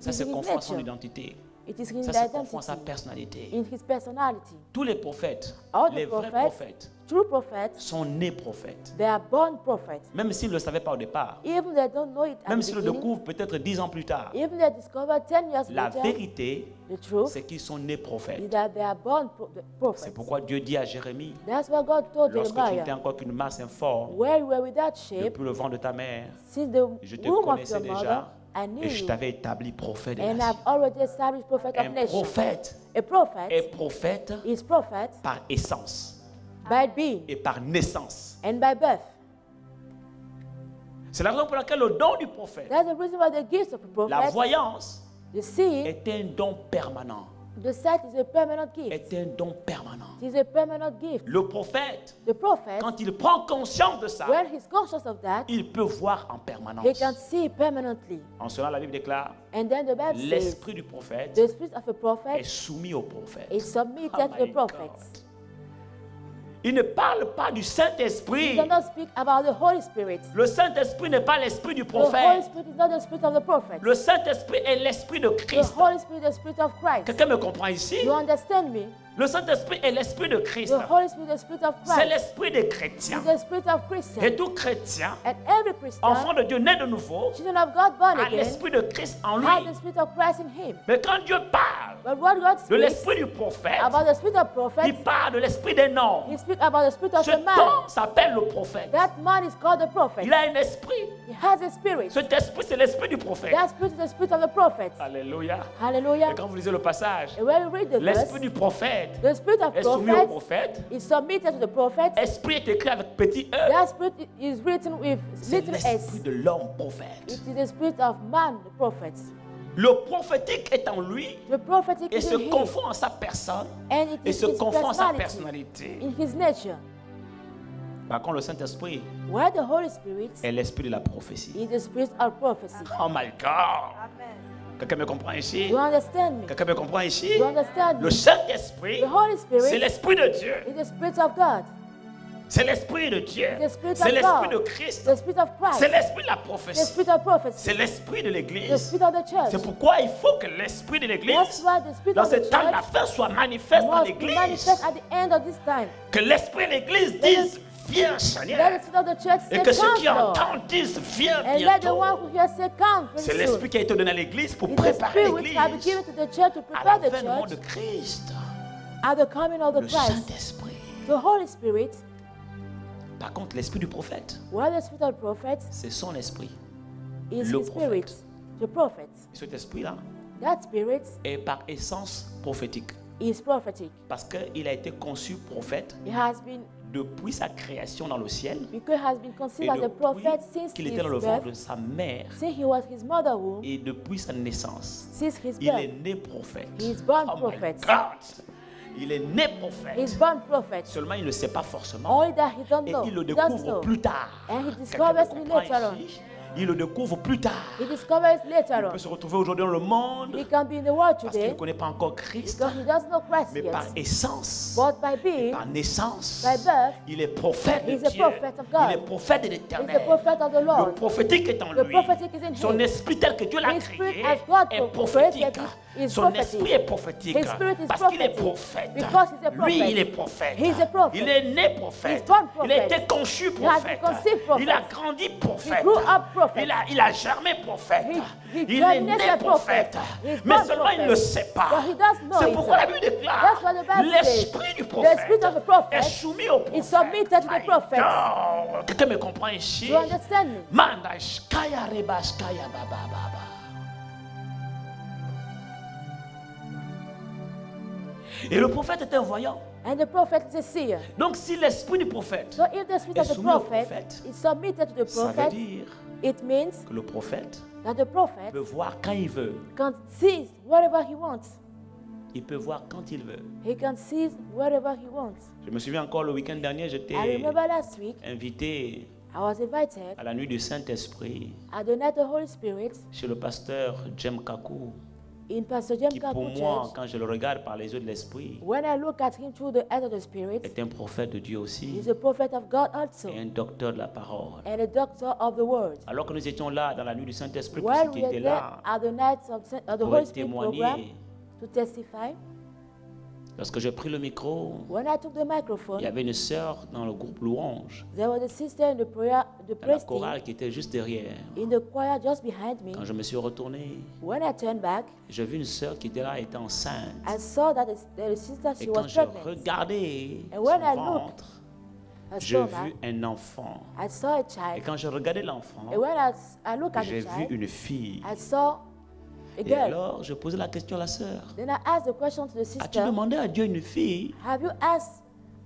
Ça is se in his confond à son nature. identité. It is in Ça his se confond à sa identity, personnalité. in his personality. Tous les prophètes, All the les vrais prophets, prophètes, true prophets, sont nés prophètes. they are born prophets. Même s'ils ne le savaient pas au départ. Even they don't know it at Même the s'ils le beginning, découvrent peut-être 10 ans plus tard. even they discover 10 years La later, vérité, the truth c'est qu'ils sont nés is prophètes. that they are born prophets. C'est pourquoi Dieu dit à Jérémie, That's what God told lorsque tu n'étais Jeremiah. encore qu'une masse informe, Where you were without shape, depuis le vent de ta mère, since the je te womb of connaissais your mother, déjà I knew et je you. t'avais établi prophète des And nations. I've already established prophet of Un nations. prophète A prophet est prophète is prophet par essence by being et par naissance. and by birth. C'est la raison pour laquelle le don du prophète, That's the reason why the gifts of a la prophet, voyance, the seeing, est un don permanent. the sight is a permanent gift. Est un don permanent. It is a permanent gift. Le prophète, The prophet, quand il prend conscience de ça, when he's conscious of that, il peut voir en permanence. he can see permanently. En cela, la Bible déclare, And then the Bible says, l'esprit du prophète the spirit of a est prophet soumis au prophète. is submitted Oh to the my prophet. God. Il ne parle pas du He Saint-Esprit. does not speak about the Holy Spirit. Le Saint-Esprit n'est pas l'esprit du The Holy prophète. Spirit is not the spirit of the prophet. Le Saint-Esprit est l'esprit de The Christ. Holy Spirit is the spirit of Christ. Quelqu'un me comprend ici? You understand me? Le Saint-Esprit est l'esprit de Christ. The Holy Spirit is the spirit of C'est Christ. l'esprit des chrétiens. It's the spirit of Christian. Et tout chrétien, And every Christian, enfant de Dieu né de nouveau, children of God born a again, l'esprit de Christ en lui. have the spirit of Christ in him. Mais quand Dieu parle But what God de speaks l'esprit du prophète, about the spirit of il prophet, parle de l'esprit des noms. he speaks about the spirit of Ce a man. don s'appelle le prophète. That man is called the prophet. Il a un esprit. He has a spirit. Cet esprit, c'est l'esprit du prophète. That spirit is the spirit of the prophet. Alléluia. Hallelujah. Et quand vous lisez le passage, And when you read the verse, l'esprit du prophète the spirit of est soumis au prophet prophète. is submitted to the prophet. Esprit est écrit avec petit e. That spirit is written with C'est little s. l'esprit de l'homme prophète. It is the spirit of man, the prophet. Le prophétique est en lui The prophetic et is se in him. confond en sa personne And it et is se his confond en sa personality, personnalité. in his nature. Par contre, le Saint-Esprit Where the Holy Spirit est l'esprit de la prophétie. is the spirit of prophecy. Oh my God! Quelqu'un me comprend ici? You understand me? Quelqu'un me comprend ici? You understand Le me? Saint-Esprit, The Holy c'est Spirit l'Esprit de Dieu. is the spirit of God, C'est l'Esprit de Dieu. the spirit C'est of l'Esprit de God, Christ. the spirit of C'est Christ, l'Esprit de la the prophétie. spirit of prophecy, C'est l'Esprit de the l'Église. spirit of the church. C'est pourquoi il faut que l'Esprit de That's l'Église, why the spirit dans of the ce temps de la church fin, soit manifeste dans must be l'Église. manifest at the end of this time. Que l'Esprit de l'Église dise, viens Seigneur. Let the spirit of the church Et say, que ceux qui come, Lord. entendent disent, viens And let the bientôt. one who hears say, come very C'est soon. l'Esprit qui a été donné à l'Église pour It's the préparer spirit which have been l'Église given to the church to à prepare the l'avènement de church Christ. at the coming of the Le Christ. Saint-Esprit. The Holy Spirit, Par contre, l'Esprit du prophète, where the spirit of the prophet c'est son esprit. is Le his spirit, the prophet. Et cet esprit-là That spirit est par essence prophétique. is prophetic. Parce qu'il a été conçu prophète He has been, depuis sa création dans le ciel because he has been et conceived as a prophet since depuis qu'il his était dans le ventre birth, de sa mère since he was his mother womb, et depuis sa naissance. since his Il birth. est né prophète. He is born Oh my prophet. God! Il est né He prophète. is born prophet. Seulement, il ne sait pas forcément. Only that he don't Et know. il le He doesn't découvre know. plus tard. And he Quelqu'un discovers me me comprend later on. ici? il le découvre plus tard. He discovers later Il on. peut se retrouver aujourd'hui dans le monde He can be in the world parce qu'il ne today connaît pas encore Christ, because he doesn't know Christ mais par yet. essence, But by being, par naissance, by birth, il est prophète de he's a Dieu. prophet of God. Il est prophète de he's l'Éternel. the prophet of the Le Lord. prophétique est en The lui. prophetic is in Son him. esprit tel que Dieu l'a His spirit créé as God est created prophétique. is Son prophetic. esprit est prophétique. His spirit is Parce qu'il est prophetic. prophète. Because he's a Lui, prophet. il est prophète. He's a prophet. Il est né prophète. He's born Il a prophet. été conçu He has prophète. been conceived prophet. Il a grandi prophète. He grew up prophet. Il a germé prophète. He Il est né germinated prophète. prophet. He's Mais born seulement il ne le prophet. sait pas. But he does know C'est it. pourquoi la Bible déclare That's what the Bible l'esprit says. du The prophète spirit of the prophet est soumis au prophète. is submitted to the prophet. Oh, quelqu'un me comprend ici? Do you understand me? Manda shkaya reba shkaya baba baba. Et le prophète est un voyant. And the prophet is a seer. Donc si l'esprit du prophète, So if the spirit est of the soumis au prophet prophète, is submitted to the ça veut prophet, dire it means que le prophète that the prophet peut voir quand il veut. can seize whatever he wants. Il peut voir quand il veut. He can seize whatever he wants. Je me souviens encore le week-end dernier, j'étais I remember last week invité I was invited à la nuit du Saint-Esprit at the night of the Holy Spirit chez le pasteur Jem Kaku, in Pastor Jem qui pour Kaku moi, Church. quand je le regarde par les yeux de l'Esprit, When I look at him through the eyes of the Spirit, est un prophète de Dieu aussi he's a prophet of God also et un docteur de la parole. and a doctor of the word. Alors que nous étions là dans la nuit du Saint-Esprit, pour While ceux qui we were étaient there là, at the night of the pour Holy Spirit program témoigner, to testify, lorsque j'ai pris le micro, when I took the il y microphone, avait une sœur dans le groupe Louange, there was a sister in the prayer, the à la praise team, chorale qui était juste derrière. in the choir just behind me. Quand je me suis retourné, When I turned back, j'ai vu une sœur qui était là, était enceinte. I saw that the sister, Et she quand was j'ai pregnant. regardé And when son I looked, ventre, Her j'ai stomach, vu un enfant. I saw a Et child. quand j'ai regardé l'enfant, And when I looked at j'ai the vu child, une fille. I saw a Et girl. alors, je posais la question à la sœur. Then I asked the question to the As-tu sister, demandé à Dieu une fille? have you asked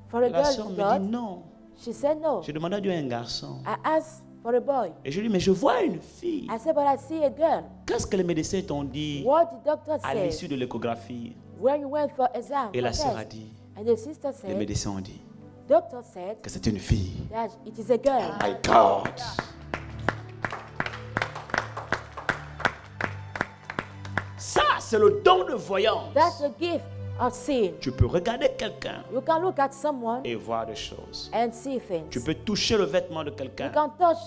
for a La girl sœur to me God? dit non. She said no. J'ai demandé à Dieu un garçon. I asked for a boy. Et je lui ai dit, mais je vois une fille. I said, but I see a girl. Qu'est-ce que les médecins t'ont dit What the doctor à said l'issue de l'échographie? when you went for exam, Et for la sœur a test. dit, And the sister les said, médecins ont dit doctor said que c'était une fille. that it is a girl. My God. Ça, c'est le don de voyance. That's the gift of seeing. Tu peux regarder quelqu'un You can look at someone et voir des choses. and see things. Tu peux toucher le vêtement de You quelqu'un can touch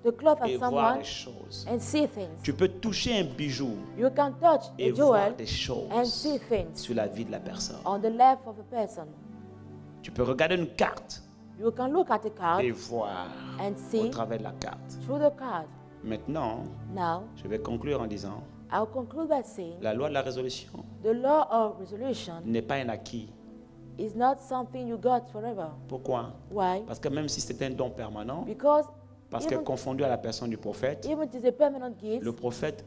the cloth et of voir someone des choses. and see things. Tu peux toucher un bijou You can touch et a voir jewel des and choses see things sur la vie de la personne. on the life of a person. Tu peux regarder une carte You can look at a card et voir and au see travers de la carte. through the card. Maintenant, Now, je vais conclure en disant, I'll conclude by saying la loi de la résolution the law of resolution n'est pas un acquis. is not something you got forever. Pourquoi? Why? Parce que même si c'est un don permanent, Because parce que even, confondu à la personne du prophète, even it is a permanent gift, le prophète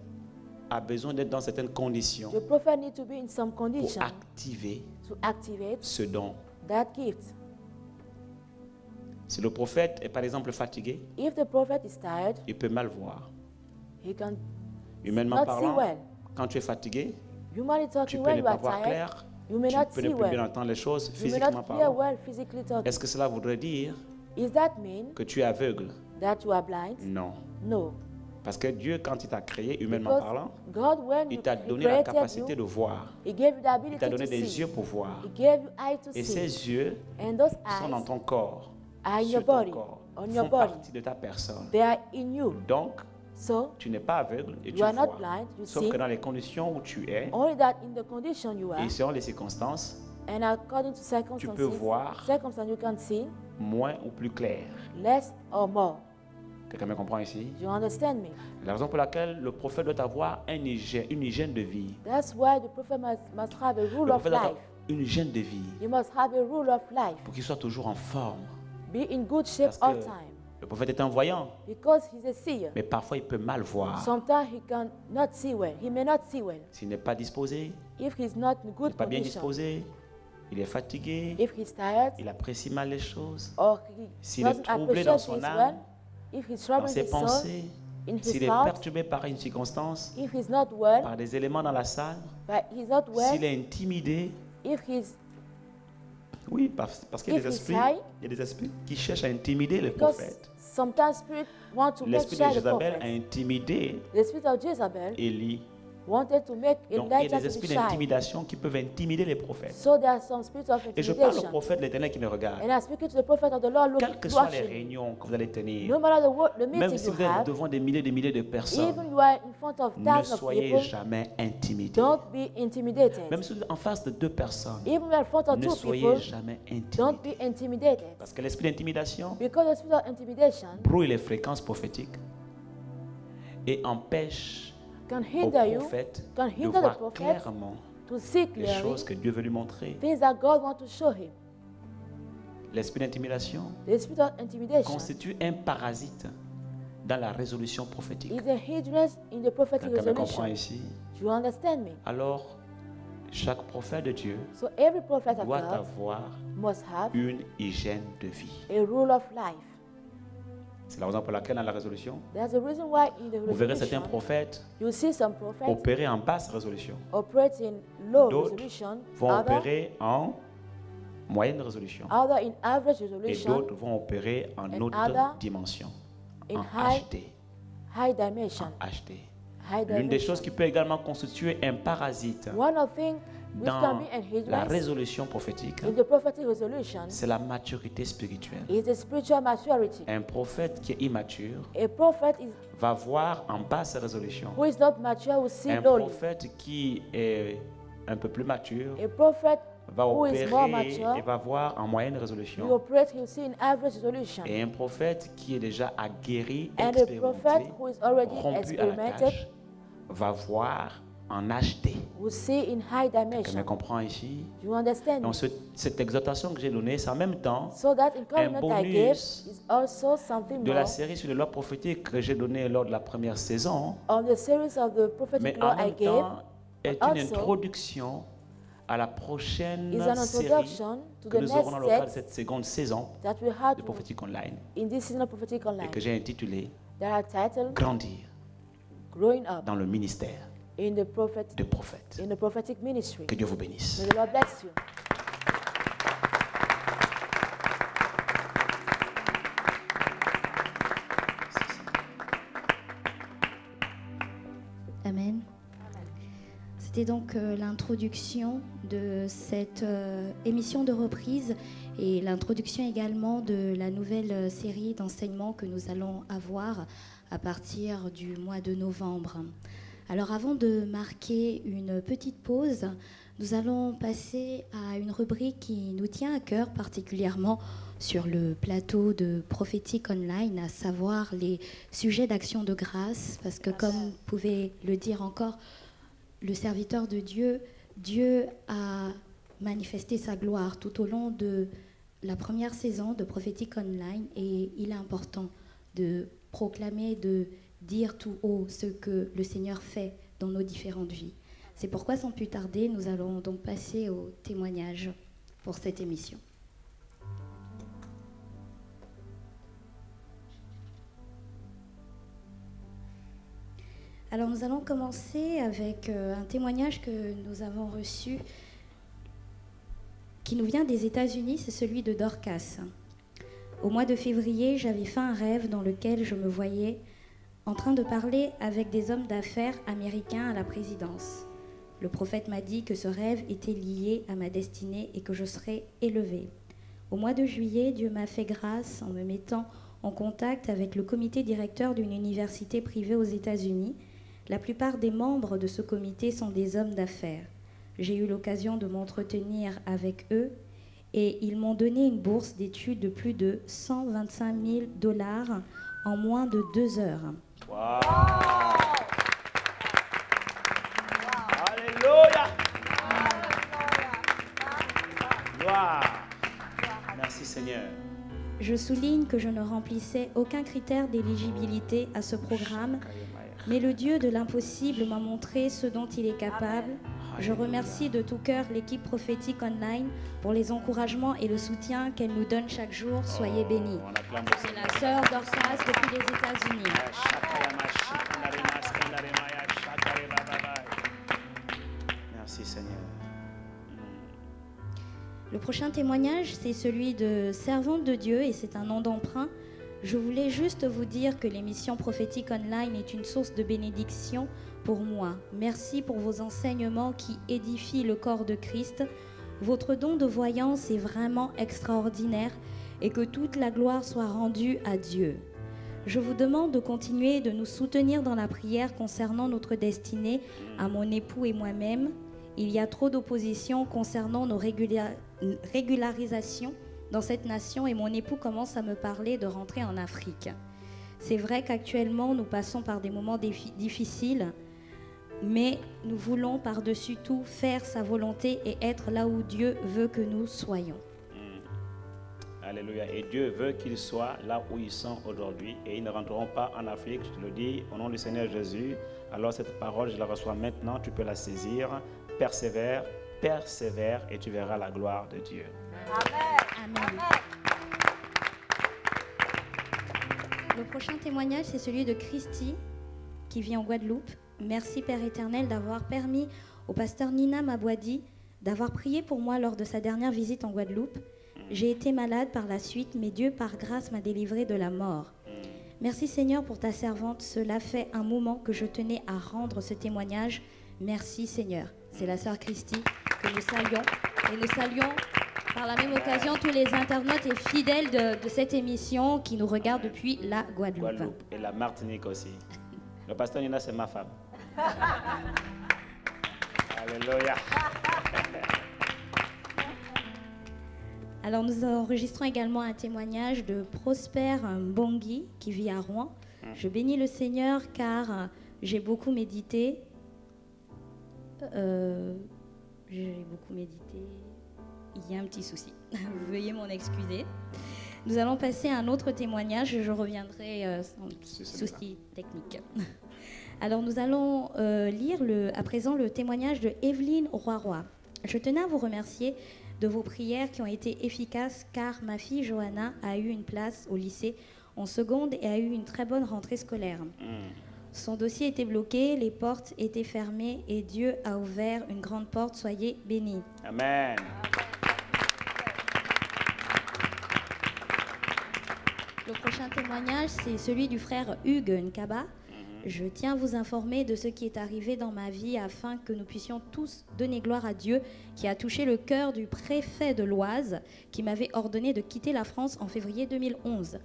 a besoin d'être dans certaines conditions the prophet needs to be in some pour condition activer to activate ce don. that gift. Si le prophète est par exemple fatigué, If the prophet is tired, il peut mal voir. he can Humainement not see parlant, well. quand tu es fatigué, Humanly tu talking, peux when ne you pas are voir tired, clair, you may tu not peux ne see plus bien well. entendre les choses You may physiquement not hear parlant. well physically talking. Est-ce que cela voudrait dire Is that mean que tu es aveugle? that you are blind? Non. No. Parce que Dieu, quand il t'a créé, humainement Because parlant, God, when il t'a he donné la created capacité you, de voir. He gave you the Il ability t'a donné to des see. yeux pour voir. He gave you eyes to Et see. ces yeux And those sont dans eyes ton corps, are in sur your ton body, corps, on your font body. partie de ta personne. They are in you. Donc, So, tu n'es pas aveugle et tu you are not vois. blind, you Sauf see. que dans les conditions où tu es, Only that in the condition you are, et selon les circonstances, and according to tu peux voir circumstances you can see moins ou plus clair. less or more. Quelqu'un me comprend ici? Do you understand me? La raison pour laquelle le prophète doit avoir une hygiène de vie. That's why the prophet must have a Le rule of prophète doit avoir life. une hygiène de vie He must have a rule of life. pour qu'il soit toujours en forme. Be in good shape Parce all que time. le prophète est un voyant, Because he's a seer. mais parfois il peut mal voir. Sometimes he can not see well. He may not see well. S'il n'est pas disposé, If he's not in il good n'est pas bien condition. disposé, il est fatigué, If he's tired il apprécie mal les choses, or he s'il est doesn't troublé dans appreciate son his âme, well, if he's dans troubling ses his soul, pensées, in his s'il est thoughts, perturbé par une circonstance, if he's not well, par des éléments dans la salle, but he's not well, s'il est intimidé, if he's Oui, parce qu'il y a If des he's esprits, shy, il y a des esprits qui cherchent à intimider les because prophètes. sometimes spirit want to make L'esprit de shy the Jézabel a prophet. intimidé The spirit of Jezebel Élie. wanted to make Donc il y a Elijah des to be esprits shy. d'intimidation qui peuvent intimider les prophètes. So there are some spirits of Et je parle au intimidation. prophète de l'Éternel qui me regarde. And I'm speaking to the prophet of the Lord Quelles que who soient les watching me. réunions que vous allez tenir, No matter the même meeting si you vous êtes have, devant des milliers de personnes, even you are in front of ne thousands of soyez people, jamais intimidés. don't be intimidated. Même si vous êtes en face de 2 personnes, Even when in front of ne 2 soyez people, jamais don't intimidés. be intimidated. Parce que l'esprit d'intimidation Because the spirit of intimidation brouille les fréquences prophétiques et empêche can au hinder you, prophète can de hinder the voir prophet clairement to see les clearly choses que Dieu veut lui montrer. things that God wants to show him. L'esprit d'intimidation The spirit of intimidation constitue un parasite dans la résolution prophétique. is a hindrance in the prophetic Quelqu'un me comprend resolution. ici? Do you understand me? Alors, chaque prophète de Dieu So every prophet of doit God avoir must have une hygiène de vie. a rule of life. C'est la raison pour laquelle dans la résolution, There's a reason why in the vous verrez certains resolution prophètes you see some prophets opérer en basse résolution. operate in low D'autres resolution, vont other opérer en moyenne résolution. in average Et resolution, d'autres vont opérer en And haute other dimension, in en high HD. high dimension. HD. High L'une des dimension. choses qui peut également constituer un parasite One of things which can dans be an la hindrance résolution prophétique, in the prophetic resolution c'est la maturité spirituelle. is the spiritual maturity. Un prophète qui est immature A prophet va voir en basse résolution. who is not mature will see Un lowly. prophète qui est un peu plus mature A prophet va who is more opérer mature et va voir en moyenne will résolution. operate, he will see in average resolution. Et un prophète qui est déjà aguerri, And a prophet expérimenté, who is already rompu à la experimented tâche, va voir en HD. will see in high Quelqu'un me dimension. comprend ici? Do you understand? Donc cette exhortation que j'ai donnée, c'est en même temps So that encouragement I gave bonus is also something de la more série sur les lois prophétiques que j'ai donnée lors de la première saison, on the series of the mais prophetic en law I même gave. temps est une also introduction à la prochaine Is an série introduction to que the nous aurons dans le cadre de next cette seconde saison that we had de Prophétique Online in this season of prophetic et online que j'ai intitulé that are titled Grandir Growing Up dans le ministère in the de prophète. in the prophetic ministry. Que Dieu vous bénisse. May the Lord bless you. Amen. C'était donc l'introduction de cette émission de reprise et l'introduction également de la nouvelle série d'enseignements que nous allons avoir à partir du mois de novembre. Alors avant de marquer une petite pause, nous allons passer à une rubrique qui nous tient à cœur particulièrement sur le plateau de Prophétique Online, à savoir les sujets d'action de grâce, parce que comme vous pouvez le dire encore, le serviteur de Dieu, Dieu a manifesté sa gloire tout au long de la première saison de Prophétique Online et il est important de proclamer, de dire tout haut ce que le Seigneur fait dans nos différentes vies. C'est pourquoi, sans plus tarder, nous allons donc passer au témoignage pour cette émission. Alors nous allons commencer avec un témoignage que nous avons reçu qui nous vient des États-Unis, c'est celui de Dorcas. Au mois de février, j'avais fait un rêve dans lequel je me voyais en train de parler avec des hommes d'affaires américains à la présidence. Le prophète m'a dit que ce rêve était lié à ma destinée et que je serais élevée. Au mois de juillet, Dieu m'a fait grâce en me mettant en contact avec le comité directeur d'une université privée aux États-Unis. La plupart des membres de ce comité sont des hommes d'affaires. J'ai eu l'occasion de m'entretenir avec eux et ils m'ont donné une bourse d'études de plus de 125 000 $ en moins de 2 heures. Wow. Alléluia. Gloire. Merci Seigneur. Je souligne que je ne remplissais aucun critère d'éligibilité à ce programme, mais le Dieu de l'impossible m'a montré ce dont il est capable. Je remercie de tout cœur l'équipe Prophétique Online pour les encouragements et le soutien qu'elle nous donne chaque jour. Soyez bénis. C'est la sœur Dorcas depuis les États-Unis. Merci Seigneur. Le prochain témoignage, c'est celui de servante de Dieu et c'est un nom d'emprunt. Je voulais juste vous dire que l'émission prophétique online est une source de bénédiction pour moi. Merci pour vos enseignements qui édifient le corps de Christ. Votre don de voyance est vraiment extraordinaire et que toute la gloire soit rendue à Dieu. Je vous demande de continuer de nous soutenir dans la prière concernant notre destinée à mon époux et moi-même. Il y a trop d'opposition concernant nos régularisations dans cette nation et mon époux commence à me parler de rentrer en Afrique. C'est vrai qu'actuellement nous passons par des moments difficiles, mais nous voulons par-dessus tout faire sa volonté et être là où Dieu veut que nous soyons. Alléluia. Et Dieu veut qu'ils soient là où ils sont aujourd'hui et ils ne rentreront pas en Afrique. Je te le dis au nom du Seigneur Jésus. Alors cette parole, je la reçois maintenant. Tu peux la saisir. Persévère, persévère et tu verras la gloire de Dieu. Amen. Amen. Le prochain témoignage, c'est celui de Christy qui vit en Guadeloupe. Merci Père éternel d'avoir permis au pasteur Nina Mabouadi d'avoir prié pour moi lors de sa dernière visite en Guadeloupe. J'ai été malade par la suite, mais Dieu par grâce m'a délivré de la mort. Merci Seigneur pour ta servante. Cela fait un moment que je tenais à rendre ce témoignage. Merci Seigneur. C'est la sœur Christy que nous saluons. Et nous saluons par la même occasion tous les internautes et fidèles de cette émission qui nous regardent depuis la Guadeloupe. Et la Martinique aussi. Le pasteur Nina, c'est ma femme. Alléluia. Alors nous enregistrons également un témoignage de Prosper Mbongi qui vit à Rouen. Je bénis le Seigneur car j'ai beaucoup médité. Il y a un petit souci. Veuillez m'en excuser. Nous allons passer à un autre témoignage. Je reviendrai sans souci technique. Alors nous allons lire à présent le témoignage de Evelyne Roy-Roy. Je tenais à vous remercier de vos prières qui ont été efficaces car ma fille Johanna a eu une place au lycée en seconde et a eu une très bonne rentrée scolaire. Son dossier était bloqué, les portes étaient fermées et Dieu a ouvert une grande porte. Soyez bénis. Amen. Le prochain témoignage, c'est celui du frère Hugues Nkaba. Je tiens à vous informer de ce qui est arrivé dans ma vie afin que nous puissions tous donner gloire à Dieu qui a touché le cœur du préfet de l'Oise qui m'avait ordonné de quitter la France en février 2011.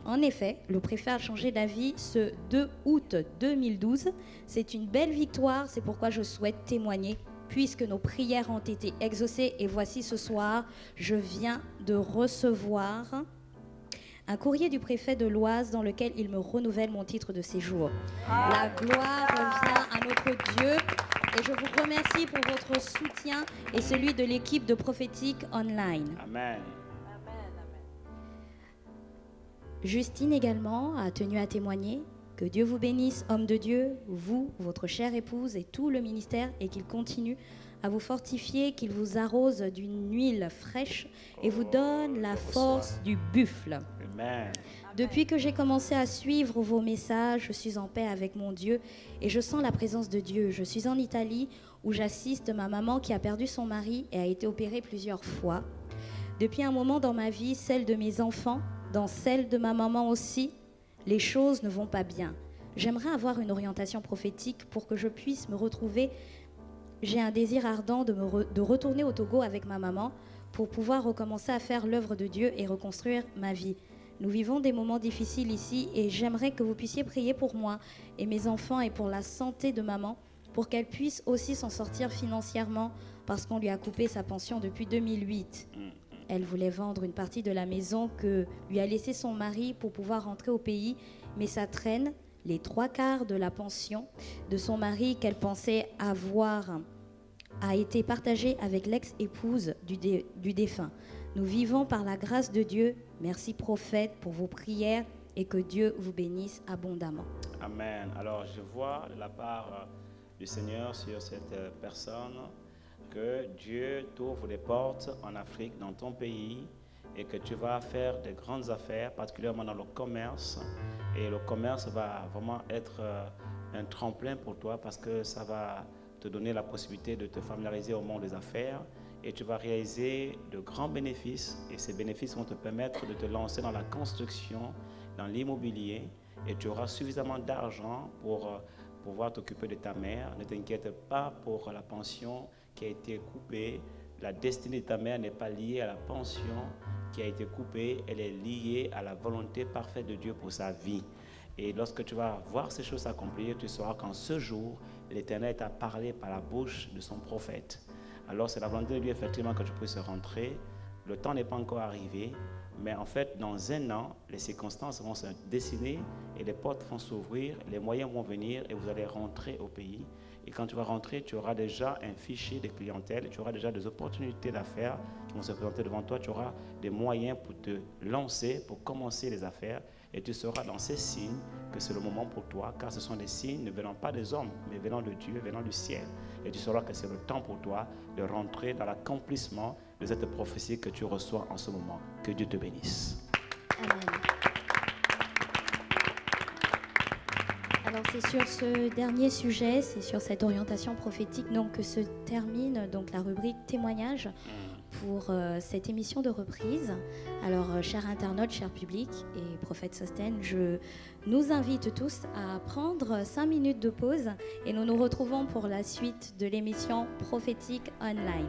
En effet, le préfet a changé d'avis ce 2 août 2012. C'est une belle victoire, c'est pourquoi je souhaite témoigner puisque nos prières ont été exaucées et voici ce soir, je viens de recevoir un courrier du préfet de l'Oise dans lequel il me renouvelle mon titre de séjour. La gloire revient à notre Dieu et je vous remercie pour votre soutien et celui de l'équipe de Prophétique Online. Amen. Justine également a tenu à témoigner. Que Dieu vous bénisse, homme de Dieu, vous, votre chère épouse et tout le ministère et qu'il continue à vous fortifier, qu'il vous arrose d'une huile fraîche et vous donne la force du buffle. Amen. Depuis que j'ai commencé à suivre vos messages, je suis en paix avec mon Dieu et je sens la présence de Dieu. Je suis en Italie où j'assiste ma maman qui a perdu son mari et a été opérée plusieurs fois. Depuis un moment dans ma vie, celle de mes enfants, dans celle de ma maman aussi, les choses ne vont pas bien. J'aimerais avoir une orientation prophétique pour que je puisse me retrouver. J'ai un désir ardent de retourner au Togo avec ma maman pour pouvoir recommencer à faire l'œuvre de Dieu et reconstruire ma vie. Nous vivons des moments difficiles ici et j'aimerais que vous puissiez prier pour moi et mes enfants et pour la santé de maman, pour qu'elle puisse aussi s'en sortir financièrement parce qu'on lui a coupé sa pension depuis 2008. Elle voulait vendre une partie de la maison que lui a laissé son mari pour pouvoir rentrer au pays, mais ça traîne. Les 3/4 de la pension de son mari qu'elle pensait avoir a été partagée avec l'ex-épouse du défunt. Nous vivons par la grâce de Dieu. Merci prophète pour vos prières et que Dieu vous bénisse abondamment. Amen. Alors je vois de la part du Seigneur sur cette personne que Dieu t'ouvre les portes en Afrique, dans ton pays, et que tu vas faire de grandes affaires, particulièrement dans le commerce. Et le commerce va vraiment être un tremplin pour toi parce que ça va te donner la possibilité de te familiariser au monde des affaires et tu vas réaliser de grands bénéfices et ces bénéfices vont te permettre de te lancer dans la construction, dans l'immobilier et tu auras suffisamment d'argent pour pouvoir t'occuper de ta mère. Ne t'inquiète pas pour la pension qui a été coupée. La destinée de ta mère n'est pas liée à la pension qui a été coupée, elle est liée à la volonté parfaite de Dieu pour sa vie. Et lorsque tu vas voir ces choses s'accomplir, tu sauras qu'en ce jour, l'Éternel t'a parlé par la bouche de son prophète. Alors c'est la volonté de Dieu effectivement que tu puisses rentrer. Le temps n'est pas encore arrivé, mais en fait, dans un an, les circonstances vont se dessiner et les portes vont s'ouvrir, les moyens vont venir et vous allez rentrer au pays. Et quand tu vas rentrer, tu auras déjà un fichier de clientèle, tu auras déjà des opportunités d'affaires qui vont se présenter devant toi, tu auras des moyens pour te lancer, pour commencer les affaires. Et tu sauras dans ces signes que c'est le moment pour toi, car ce sont des signes ne venant pas des hommes, mais venant de Dieu, venant du ciel. Et tu sauras que c'est le temps pour toi de rentrer dans l'accomplissement de cette prophétie que tu reçois en ce moment. Que Dieu te bénisse. Amen. Alors c'est sur ce dernier sujet, c'est sur cette orientation prophétique donc, que se termine donc, la rubrique témoignage pour cette émission de reprise. Alors, chers internautes, chers publics et prophète Sostène, je nous invite tous à prendre 5 minutes de pause et nous nous retrouvons pour la suite de l'émission prophétique online.